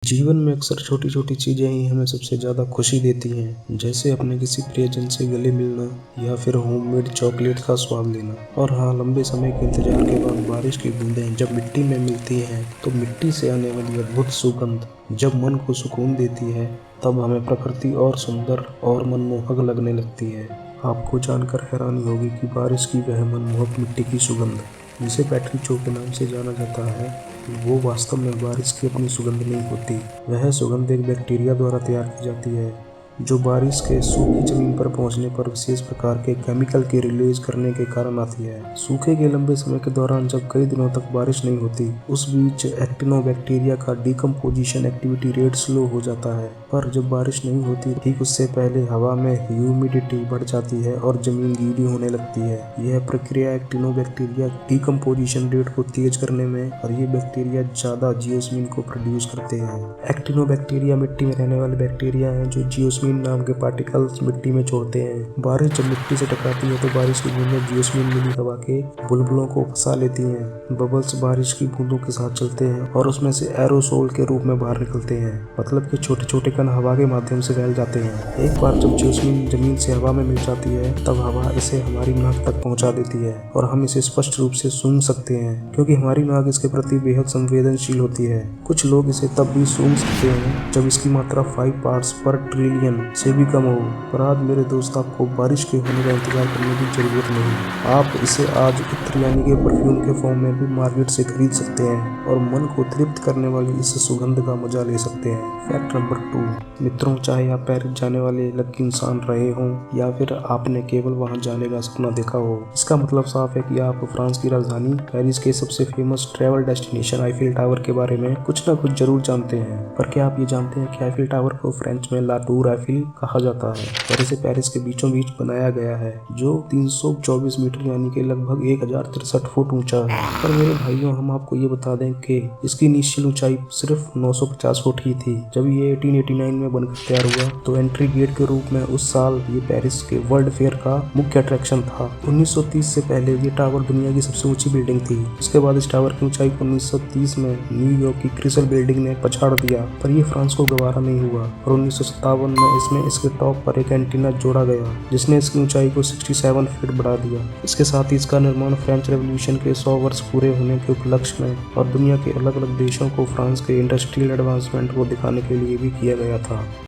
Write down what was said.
जीवन में अक्सर छोटी-छोटी चीज़ें ही हमें सबसे ज़्यादा खुशी देती हैं, जैसे अपने किसी प्रियजन से गले मिलना या फिर होममेड चॉकलेट का स्वाद लेना। और हाँ, लंबे समय के इंतजार के बाद बारिश की बूंदें जब मिट्टी में मिलती हैं, तो मिट्टी से आने वाली अद्भुत सुगंध जब मन को सुकून देती है, तब हमें प्रकृति और सुंदर और मनमोहक लगने लगती है। आपको जानकर हैरानी होगी कि बारिश की वह मनमोहक मिट्टी की सुगंध, जिसे पैट्री चो के नाम से जाना जाता है, वो वास्तव में बारिश की अपनी सुगंध नहीं होती। वह सुगंध एक बैक्टीरिया द्वारा तैयार की जाती है, जो बारिश के सूखी जमीन पर पहुंचने पर विशेष प्रकार के केमिकल के रिलीज करने के कारण आती है। सूखे के लंबे समय के दौरान जब कई दिनों तक बारिश नहीं होती, उस बीच एक्टिनोबैक्टीरिया का डिकम्पोजिशन एक्टिविटी रेट स्लो हो जाता है। पर जब बारिश नहीं होती, ठीक उससे पहले हवा में ह्यूमिडिटी बढ़ जाती है और जमीन गीली होने लगती है। यह प्रक्रिया एक्टिनोबैक्टीरिया डिकम्पोजिशन रेट को तेज करने में, और ये बैक्टीरिया ज्यादा जियोस्मीन को प्रोड्यूस करते हैं। एक्टिनोबैक्टीरिया मिट्टी में रहने वाले बैक्टीरिया हैं जो जियोस्मीन नाम के पार्टिकल्स मिट्टी में छोड़ते हैं। बारिश जब मिट्टी से टकराती है तो बारिश की बूंदें जियोस्मीन मिली हवा के बुलबुलों को फंसा लेती हैं। बबल्स बारिश की बूंदों के साथ चलते हैं और उसमें से एरोसोल के रूप में बाहर निकलते हैं, मतलब कि छोटे छोटे कण हवा के माध्यम से फैल जाते हैं। एक बार जब जियोस्मीन जमीन से हवा में मिल जाती है, तब हवा इसे हमारी नाक तक पहुंचा देती है और हम इसे स्पष्ट रूप से सूंघ सकते हैं, क्योंकि हमारी नाक इसके प्रति बेहद संवेदनशील होती है। कुछ लोग इसे तब भी सूंघ सकते हैं जब इसकी मात्रा 5 पार्ट्स पर ट्रिलियन से भी कम हो। पर आज मेरे दोस्त, आपको बारिश के होने का इंतजार करने की जरूरत नहीं। आप इसे आज इत्र यानी के परफ्यूम के फॉर्म में भी मार्केट से खरीद सकते हैं और मन को तृप्त करने वाली इस सुगंध का मजा ले सकते हैं। Fact number 2। मित्रों, चाहे आप पेरिस जाने वाले लकी इंसान रहे हों या फिर आपने केवल वहां जाने का सपना देखा हो, इसका मतलब साफ है कि आप फ्रांस की राजधानी पेरिस के सबसे famous travel destination Eiffel tower के बारे में कुछ न कुछ जरूर जानते हैं। पर क्या आप ये जानते हैं कि आईफिल टावर को फ्रेंच में ला टूर आईफिल कहा जाता है और इसे पेरिस के बीचों बीच बनाया गया है, जो 324 मीटर यानी कि लगभग 1063 फुट ऊंचा है। पर मेरे भाइयों, हम आपको ये बता दें कि इसकी इनिशियल ऊंचाई सिर्फ 950 फुट ही थी। जब ये 1889 में बनकर तैयार हुआ तो एंट्री गेट के रूप में उस साल ये पेरिस के वर्ल्ड फेयर का मुख्य अट्रैक्शन था। 1930 से पहले ये टावर दुनिया की सबसे ऊंची बिल्डिंग थी। उसके बाद इस टावर की ऊंचाई को 1930 में न्यूयॉर्क की क्रिसल बिल्डिंग ने पछाड़ दिया, पर ये फ्रांस को गवारा नहीं हुआ और 1957 में इसमें इसके टॉप पर एक एंटीना जोड़ा गया, जिसने इसकी ऊंचाई को 67 फीट बढ़ा दिया। इसके साथ ही इसका निर्माण फ्रेंच रेवोल्यूशन के 100 वर्ष पूरे होने के उपलक्ष्य में और दुनिया के अलग अलग देशों को फ्रांस के इंडस्ट्रियल एडवांसमेंट को दिखाने के लिए भी किया गया था।